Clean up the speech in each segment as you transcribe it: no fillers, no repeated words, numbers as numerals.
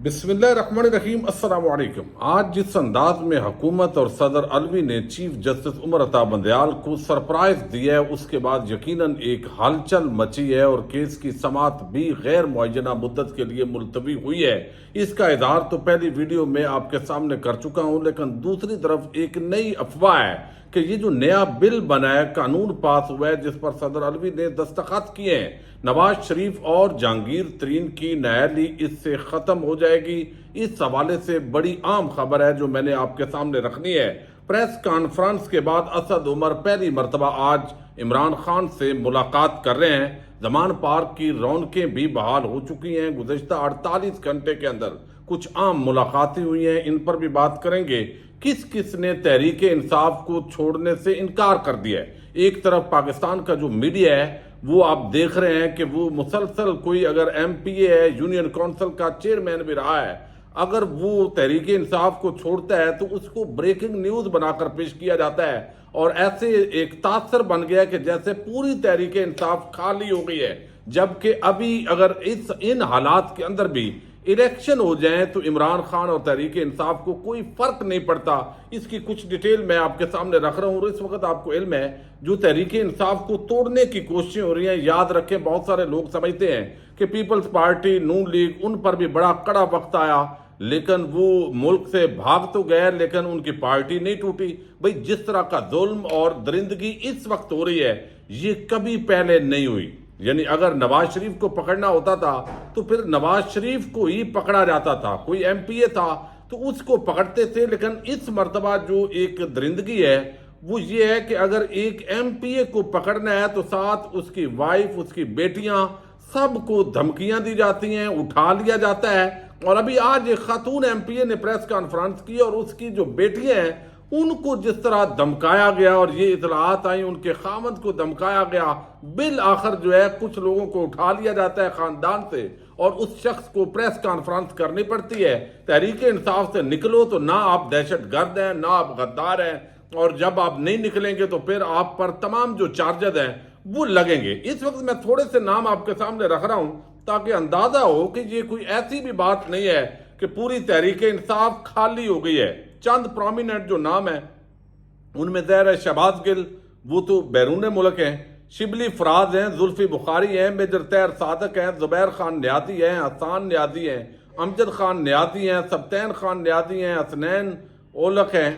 بسم اللہ الرحمن الرحیم۔ السلام علیکم۔ آج جس انداز میں حکومت اور صدر علوی نے چیف جسٹس عمر عطا بندیال کو سرپرائز دیا ہے، اس کے بعد یقیناً ایک ہلچل مچی ہے اور کیس کی سماعت بھی غیر معینہ مدت کے لیے ملتوی ہوئی ہے۔ اس کا اظہار تو پہلی ویڈیو میں آپ کے سامنے کر چکا ہوں، لیکن دوسری طرف ایک نئی افواہ ہے کہ یہ جو نیا بل بنا ہے، قانون پاس ہوا ہے جس پر صدر علوی نے دستخط کیے ہیں، نواز شریف اور جہانگیر ترین کی نااہلی اس سے ختم ہو جائے گی۔ اس حوالے سے بڑی عام خبر ہے جو میں نے آپ کے سامنے رکھنی ہے۔ پریس کانفرنس کے بعد اسد عمر پہلی مرتبہ آج عمران خان سے ملاقات کر رہے ہیں۔ زمان پارک کی رونقیں بھی بحال ہو چکی ہیں۔ گزشتہ 48 گھنٹے کے اندر کچھ عام ملاقاتیں ہوئی ہیں، ان پر بھی بات کریں گے۔ کس کس نے تحریک انصاف کو چھوڑنے سے انکار کر دیا ہے؟ ایک طرف پاکستان کا جو میڈیا ہے وہ آپ دیکھ رہے ہیں کہ وہ مسلسل کوئی اگر ایم پی اے ہے، یونین کونسل کا چیئرمین بھی رہا ہے، اگر وہ تحریک انصاف کو چھوڑتا ہے تو اس کو بریکنگ نیوز بنا کر پیش کیا جاتا ہے، اور ایسے ایک تاثر بن گیا کہ جیسے پوری تحریک انصاف خالی ہو گئی ہے، جبکہ ابھی اگر ان حالات کے اندر بھی الیکشن ہو جائیں تو عمران خان اور تحریک انصاف کو کوئی فرق نہیں پڑتا۔ اس کی کچھ ڈیٹیل میں آپ کے سامنے رکھ رہا ہوں، اور اس وقت آپ کو علم ہے جو تحریک انصاف کو توڑنے کی کوششیں ہو رہی ہیں، یاد رکھیں بہت سارے لوگ سمجھتے ہیں کہ پیپلز پارٹی، نون لیگ، ان پر بھی بڑا کڑا وقت آیا، لیکن وہ ملک سے بھاگ تو گئے لیکن ان کی پارٹی نہیں ٹوٹی۔ بھئی جس طرح کا ظلم اور درندگی اس وقت ہو رہی ہے یہ کبھی پہلے نہیں ہوئی۔ یعنی اگر نواز شریف کو پکڑنا ہوتا تھا تو پھر نواز شریف کو ہی پکڑا جاتا تھا، کوئی ایم پی اے تھا تو اس کو پکڑتے تھے، لیکن اس مرتبہ جو ایک درندگی ہے وہ یہ ہے کہ اگر ایک ایم پی اے کو پکڑنا ہے تو ساتھ اس کی وائف، اس کی بیٹیاں، سب کو دھمکیاں دی جاتی ہیں، اٹھا لیا جاتا ہے۔ اور ابھی آج ایک خاتون ایم پی اے نے پریس کانفرنس کی اور اس کی جو بیٹیاں ہیں ان کو جس طرح دھمکایا گیا، اور یہ اطلاعات آئیں ان کے خاوند کو دھمکایا گیا، بالآخر جو ہے کچھ لوگوں کو اٹھا لیا جاتا ہے خاندان سے اور اس شخص کو پریس کانفرنس کرنی پڑتی ہے۔ تحریک انصاف سے نکلو تو نہ آپ دہشت گرد ہیں، نہ آپ غدار ہیں، اور جب آپ نہیں نکلیں گے تو پھر آپ پر تمام جو چارجز ہیں وہ لگیں گے۔ اس وقت میں تھوڑے سے نام آپ کے سامنے رکھ رہا ہوں تاکہ اندازہ ہو کہ یہ کوئی ایسی بھی بات نہیں ہے کہ پوری تحریک انصاف خالی ہو گئی ہے۔ چند پرومیننٹ جو نام ہیں ان میں ظاہر ہے شہباز گل، وہ تو بیرون ملک ہیں، شبلی فراز ہیں، زلفی بخاری ہیں، میجر طاہر صادق ہیں، زبیر خان نیازی ہیں، حسان نیازی ہیں، امجد خان نیازی ہیں، سبطین خان نیازی ہیں، حسنین اولک ہیں،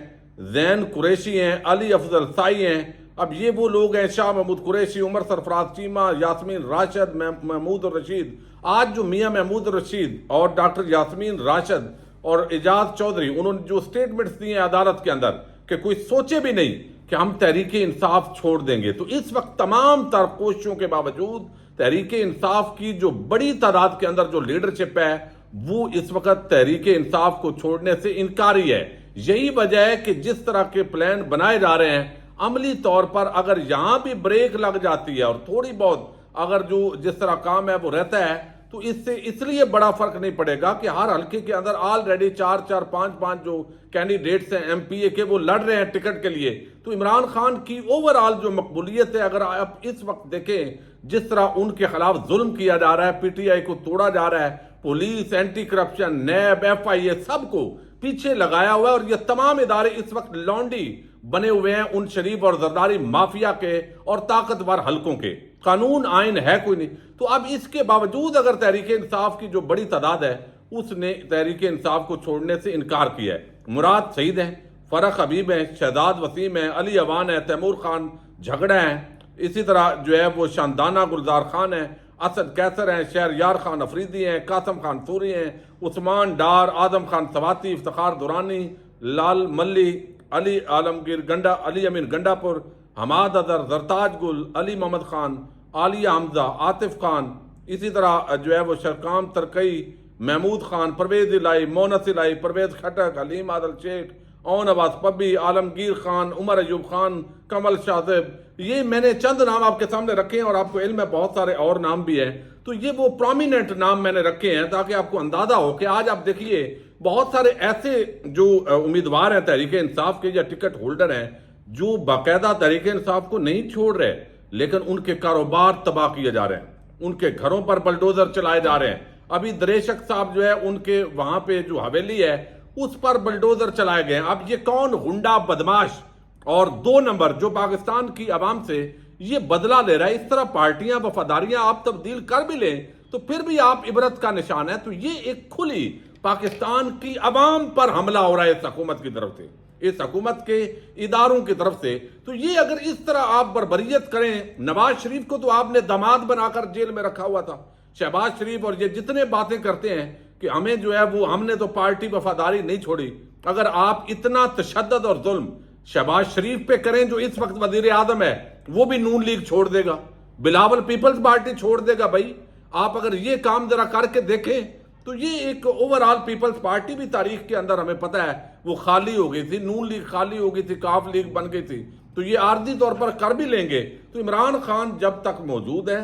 زین قریشی ہیں، علی افضل سائی ہیں۔ اب یہ وہ لوگ ہیں، شاہ محمود قریشی، عمر سرفراز چیمہ، یاسمین راشد، محمود الرشید۔ آج جو میاں محمود الرشید اور ڈاکٹر یاسمین راشد اور اعجاز چودھری، انہوں نے جو سٹیٹمنٹس دیے ہیں عدالت کے اندر کہ کوئی سوچے بھی نہیں کہ ہم تحریک انصاف چھوڑ دیں گے، تو اس وقت تمام تر کوششوں کے باوجود تحریک انصاف کی جو بڑی تعداد کے اندر جو لیڈرشپ ہے وہ اس وقت تحریک انصاف کو چھوڑنے سے انکاری ہے۔ یہی وجہ ہے کہ جس طرح کے پلان بنائے جا رہے ہیں، عملی طور پر اگر یہاں بھی بریک لگ جاتی ہے اور تھوڑی بہت اگر جو جس طرح کام ہے وہ رہتا ہے تو اس سے اس لیے بڑا فرق نہیں پڑے گا کہ ہر حلقے کے اندر آلریڈی 4 5 جو کینڈیڈیٹس ہیں ایم پی اے کے وہ لڑ رہے ہیں ٹکٹ کے لیے، تو عمران خان کی اوورآل جو مقبولیت ہے اگر آپ اس وقت دیکھیں جس طرح ان کے خلاف ظلم کیا جا رہا ہے، پی ٹی آئی کو توڑا جا رہا ہے، police, anti corruption, NAB, F I A سب کو پیچھے لگایا ہوا ہے، اور یہ تمام ادارے اس وقت لانڈی بنے ہوئے ہیں ان شریف اور زرداری مافیا کے اور طاقتور حلقوں کے۔ قانون آئین ہے کوئی نہیں، تو اب اس کے باوجود اگر تحریک انصاف کی جو بڑی تعداد ہے اس نے تحریک انصاف کو چھوڑنے سے انکار کیا ہے۔ مراد سعید ہیں، فرح حبیب ہیں، شہزاد وسیم ہیں، علی اوان ہیں، تیمور خان جھگڑا ہیں، اسی طرح جو ہے وہ شاندانہ گلزار خان ہیں، اسد کیسر ہیں، شہریار خان افریدی ہیں، قاسم خان سوری ہیں، عثمان ڈار، آدم خان سواتی، افتخار دورانی، لال ملی، علی عالمگیر گنڈا، علی امین گنڈا پور، حماد اظہر، زرتاج گل، علی محمد خان، عالیہ حمزہ، عاطف خان، اسی طرح جو ہے وہ شرکام ترکئی، محمود خان، پرویز الہی، مونس الہی، پرویز کھٹک، حلیم عادل شیخ، اون عباس پبی، عالمگیر خان، عمر ایوب خان، کمل شاہزیب۔ یہ میں نے چند نام آپ کے سامنے رکھے ہیں اور آپ کو علم ہے بہت سارے اور نام بھی ہیں، تو یہ وہ پرومیننٹ نام میں نے رکھے ہیں تاکہ آپ کو اندازہ ہو کہ آج آپ دیکھیے بہت سارے ایسے جو امیدوار ہیں تحریک انصاف کے یا ٹکٹ ہولڈر ہیں جو باقاعدہ تحریک انصاف کو نہیں چھوڑ رہے، لیکن ان کے کاروبار تباہ کیے جا رہے ہیں، ان کے گھروں پر بلڈوزر چلائے جا رہے ہیں۔ ابھی دریشک صاحب جو ہے ان کے وہاں پہ جو حویلی ہے اس پر بلڈوزر چلائے گئے ہیں. اب یہ کون غنڈہ بدماش اور 2 نمبر جو پاکستان کی عوام سے یہ بدلہ لے رہا ہے؟ اس طرح پارٹیاں وفاداریاں آپ تبدیل کر بھی لیں تو پھر بھی آپ عبرت کا نشان ہے. تو یہ ایک کھلی پاکستان کی عوام پر حملہ ہو رہا ہے اس حکومت کی طرف سے، اس حکومت کے اداروں کی طرف سے. تو یہ اگر اس طرح آپ بربریت کریں، نواز شریف کو تو آپ نے داماد بنا کر جیل میں رکھا ہوا تھا. شہباز شریف اور یہ جتنے باتیں کرتے ہیں کہ ہمیں جو ہے وہ ہم نے تو پارٹی وفاداری نہیں چھوڑی. اگر آپ اتنا تشدد اور ظلم شہباز شریف پہ کریں جو اس وقت وزیر اعظم ہے، وہ بھی نون لیگ چھوڑ دے گا، بلاول پیپلز پارٹی چھوڑ دے گا. بھائی آپ اگر یہ کام ذرا کر کے دیکھیں تو یہ ایک اوورآل پیپلز پارٹی بھی تاریخ کے اندر ہمیں پتہ ہے وہ خالی ہو گئی تھی، نون لیگ خالی ہو گئی تھی، کاف لیگ بن گئی تھی. تو یہ عارضی طور پر کر بھی لیں گے. تو عمران خان جب تک موجود ہے،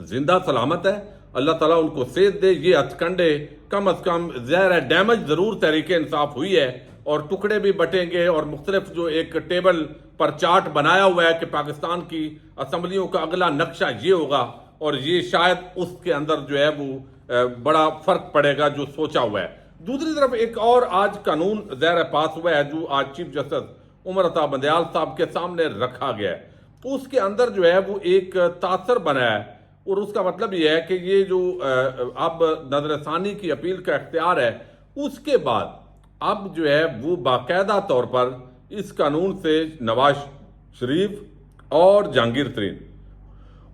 زندہ سلامت ہے، اللہ تعالیٰ ان کو صحت دے. یہ ہتھکنڈے کم از کم ظاہر ہے ڈیمیج ضرور تحریک انصاف ہوئی ہے اور ٹکڑے بھی بٹیں گے اور مختلف جو ایک ٹیبل پر چارٹ بنایا ہوا ہے کہ پاکستان کی اسمبلیوں کا اگلا نقشہ یہ ہوگا اور یہ شاید اس کے اندر جو ہے وہ بڑا فرق پڑے گا جو سوچا ہوا ہے. دوسری طرف ایک اور آج قانون ظاہر پاس ہوا ہے جو آج چیف جسٹس عمر عطا بندیال صاحب کے سامنے رکھا گیا ہے. تو اس کے اندر جو ہے وہ ایک تاثر بنا ہے اور اس کا مطلب یہ ہے کہ یہ جو اب نظر ثانی کی اپیل کا اختیار ہے، اس کے بعد اب جو ہے وہ باقاعدہ طور پر اس قانون سے نواز شریف اور جہانگیر ترین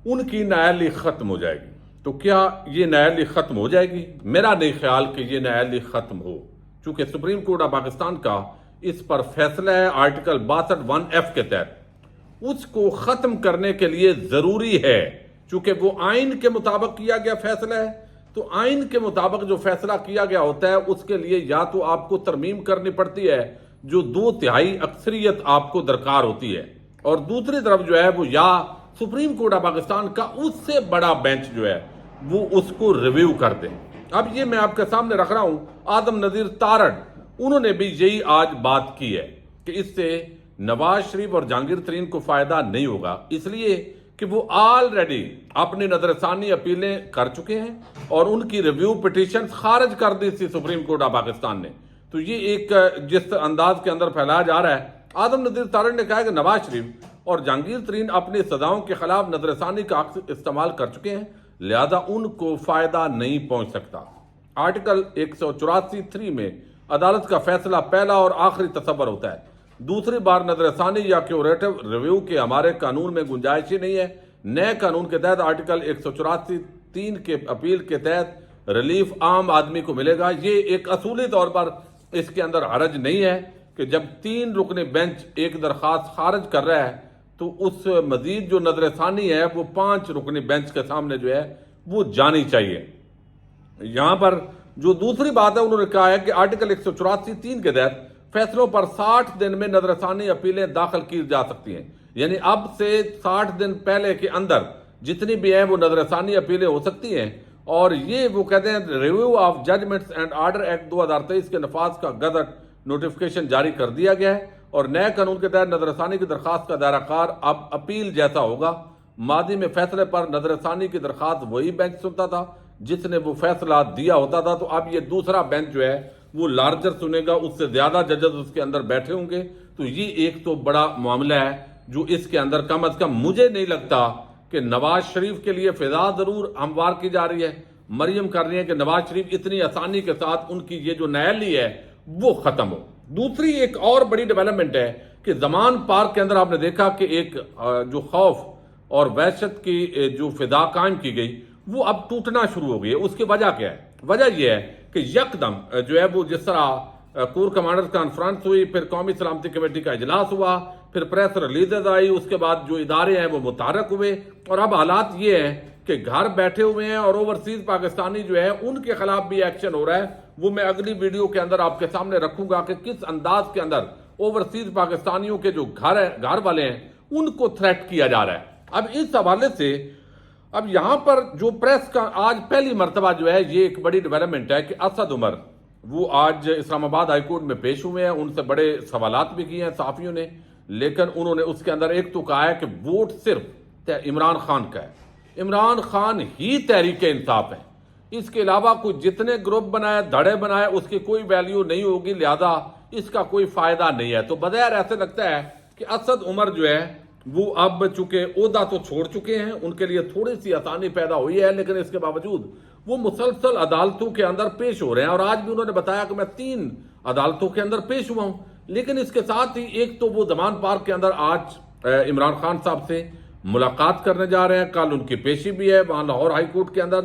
ان کی نااہلی ختم ہو جائے گی. تو کیا یہ نااہلی ختم ہو جائے گی؟ میرا نہیں خیال کہ یہ نااہلی ختم ہو، چونکہ سپریم کورٹ آف پاکستان کا اس پر فیصلہ ہے آرٹیکل 62(1)(f) کے تحت. اس کو ختم کرنے کے لیے ضروری ہے، چونکہ وہ آئین کے مطابق کیا گیا فیصلہ ہے. تو آئین کے مطابق جو فیصلہ کیا گیا ہوتا ہے اس کے لیے یا تو آپ کو ترمیم کرنی پڑتی ہے جو 2/3 اکثریت آپ کو درکار ہوتی ہے، اور دوسری طرف جو ہے وہ یا سپریم کورٹ آف پاکستان کا اس سے بڑا بینچ جو ہے وہ اس کو ریویو کر دیں. اب یہ میں آپ کے سامنے رکھ رہا ہوں، آدم نذیر تارڑ انہوں نے بھی یہی آج بات کی ہے کہ اس سے نواز شریف اور جہانگیر ترین کو فائدہ نہیں ہوگا، اس لیے کہ وہ آلریڈی اپنی نظر ثانی اپیلیں کر چکے ہیں اور ان کی ریویو پٹیشن خارج کر دی تھی سپریم کورٹ آف پاکستان نے. تو یہ ایک جس انداز کے اندر پھیلایا جا رہا ہے، آدم نذیر تارڑ نے کہا کہ نواز شریف اور جہانگیر ترین اپنی سزاؤں کے خلاف نظر ثانی کا استعمال کر چکے ہیں، لہذا ان کو فائدہ نہیں پہنچ سکتا. آرٹیکل 184(3) میں عدالت کا فیصلہ پہلا اور آخری تصور ہوتا ہے. دوسری بار نظر ثانی یا کیوریٹو ریویو کے ہمارے قانون میں گنجائش ہی نہیں ہے. نئے قانون کے تحت آرٹیکل 184(3) کے اپیل کے تحت ریلیف عام آدمی کو ملے گا. یہ ایک اصولی طور پر اس کے اندر حرج نہیں ہے کہ جب 3 رکنی بینچ ایک درخواست خارج کر رہا ہے تو اس مزید جو نظر ثانی ہے وہ 5 رکنی بینچ کے سامنے جو ہے وہ جانی چاہیے. یہاں پر جو دوسری بات ہے انہوں نے کہا ہے کہ آرٹیکل 184(3) کے تحت فیصلوں پر 60 دن میں نظر ثانی اپیلیں داخل کی جا سکتی ہیں. یعنی اب سے 60 دن پہلے کے اندر جتنی بھی ہیں وہ نظر ثانی اپیلیں ہو سکتی ہیں. اور یہ وہ کہتے ہیں review of judgments and order act 2023 کے نفاذ کا گزٹ نوٹیفیکیشن جاری کر دیا گیا ہے اور نئے قانون کے تحت نظر ثانی کی درخواست کا دائرہ کار اب اپیل جیسا ہوگا. ماضی میں فیصلے پر نظر ثانی کی درخواست وہی بینچ سنتا تھا جس نے وہ فیصلہ دیا ہوتا تھا. تو اب یہ دوسرا بینچ جو ہے وہ لارجر سنے گا، اس سے زیادہ ججز اس کے اندر بیٹھے ہوں گے. تو یہ ایک تو بڑا معاملہ ہے جو اس کے اندر کم از کم مجھے نہیں لگتا کہ نواز شریف کے لیے فضا ضرور ہموار کی جا رہی ہے. مریم کر رہی ہے کہ نواز شریف اتنی آسانی کے ساتھ ان کی یہ جو نااہلی ہے وہ ختم ہو. دوسری ایک اور بڑی ڈیولپمنٹ ہے کہ زمان پارک کے اندر آپ نے دیکھا کہ ایک جو خوف اور وحشت کی جو فضا قائم کی گئی وہ اب ٹوٹنا شروع ہو گئی ہے. اس کی وجہ کیا ہے؟ وجہ یہ ہے کہ یکدم جو ہے وہ جس طرح کور کمانڈر کانفرنس ہوئی، پھر قومی سلامتی کمیٹی کا اجلاس ہوا، پھر پریس ریلیزز آئی، اس کے بعد جو ادارے ہیں وہ متحرک ہوئے اور اب حالات یہ ہیں کہ گھر بیٹھے ہوئے ہیں اور اوورسیز پاکستانی جو ہے ان کے خلاف بھی ایکشن ہو رہا ہے. وہ میں اگلی ویڈیو کے اندر آپ کے سامنے رکھوں گا کہ کس انداز کے اندر اوورسیز پاکستانیوں کے جو گھر والے ہیں ان کو تھریٹ کیا جا رہا ہے. اب اس حوالے سے اب یہاں پر جو پریس کا آج پہلی مرتبہ جو ہے یہ ایک بڑی ڈیولپمنٹ ہے کہ اسد عمر وہ آج اسلام آباد ہائی کورٹ میں پیش ہوئے ہیں. ان سے بڑے سوالات بھی کیے ہیں صحافیوں نے، لیکن انہوں نے اس کے اندر ایک تو کہا ہے کہ ووٹ صرف عمران خان کا ہے، عمران خان ہی تحریک انصاف ہے. اس کے علاوہ کوئی جتنے گروپ بنائے دھڑے بنائے اس کی کوئی ویلیو نہیں ہوگی، لہذا اس کا کوئی فائدہ نہیں ہے۔ تو بظاہر ایسے لگتا ہے کہ اسد عمر جو ہے وہ اب چونکہ عہدہ تو چھوڑ چکے ہیں، ان کے لیے تھوڑی سی آسانی پیدا ہوئی ہے، لیکن اس کے باوجود وہ مسلسل عدالتوں کے اندر پیش ہو رہے ہیں، اور آج بھی انہوں نے بتایا کہ میں 3 عدالتوں کے اندر پیش ہوا ہوں۔ لیکن اس کے ساتھ ہی ایک تو وہ زمان پارک کے اندر آج عمران خان صاحب سے ملاقات کرنے جا رہے ہیں، کل ان کی پیشی بھی ہے وہاں لاہور ہائی کورٹ کے اندر،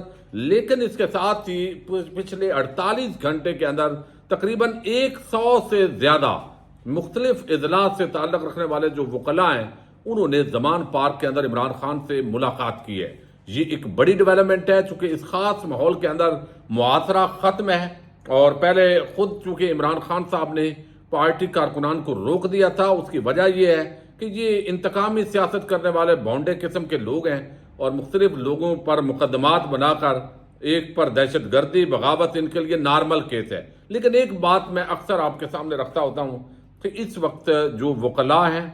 لیکن اس کے ساتھ ہی پچھلے 48 گھنٹے کے اندر تقریباً 100 سے زیادہ مختلف اضلاع سے تعلق رکھنے والے جو وکلاء ہیں انہوں نے زمان پارک کے اندر عمران خان سے ملاقات کی ہے۔ یہ ایک بڑی ڈیولپمنٹ ہے، چونکہ اس خاص ماحول کے اندر معاصرہ ختم ہے، اور پہلے خود چونکہ عمران خان صاحب نے پارٹی کارکنان کو روک دیا تھا، اس کی وجہ یہ ہے کہ یہ انتقامی سیاست کرنے والے بھونڈے قسم کے لوگ ہیں، اور مختلف لوگوں پر مقدمات بنا کر ایک پر دہشت گردی بغاوت ان کے لیے نارمل کیس ہے۔ لیکن ایک بات میں اکثر آپ کے سامنے رکھتا ہوتا ہوں کہ اس وقت جو وکلاء ہیں،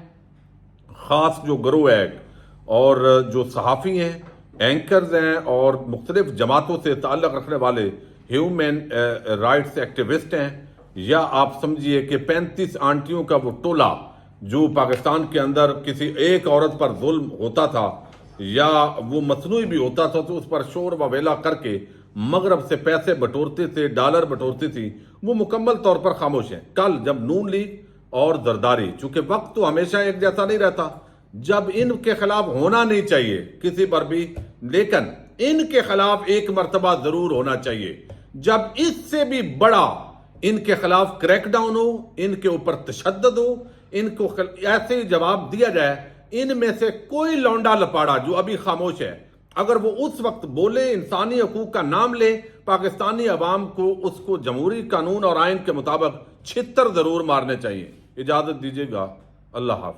خاص جو گروہ ہے اور جو صحافی ہیں، اینکرز ہیں اور مختلف جماعتوں سے تعلق رکھنے والے ہیومن رائٹس ایکٹیوسٹ ہیں، یا آپ سمجھیے کہ 35 آنٹیوں کا وہ ٹولہ جو پاکستان کے اندر کسی ایک عورت پر ظلم ہوتا تھا یا وہ مصنوعی بھی ہوتا تھا تو اس پر شور و ویلا کر کے مغرب سے پیسے بٹورتے تھے، ڈالر بٹورتی تھی، وہ مکمل طور پر خاموش ہیں۔ کل جب نون لیگ اور زرداری، چونکہ وقت تو ہمیشہ ایک جیسا نہیں رہتا، جب ان کے خلاف ہونا نہیں چاہیے کسی پر بھی، لیکن ان کے خلاف ایک مرتبہ ضرور ہونا چاہیے جب اس سے بھی بڑا ان کے خلاف کریک ڈاؤن ہو، ان کے اوپر تشدد ہو، ان کو ایسے ہی جواب دیا جائے۔ ان میں سے کوئی لونڈا لپاڑا جو ابھی خاموش ہے، اگر وہ اس وقت بولے، انسانی حقوق کا نام لے، پاکستانی عوام کو اس کو جمہوری قانون اور آئین کے مطابق چھتر ضرور مارنے چاہیے۔ اجازت دیجیے گا، اللہ حافظ۔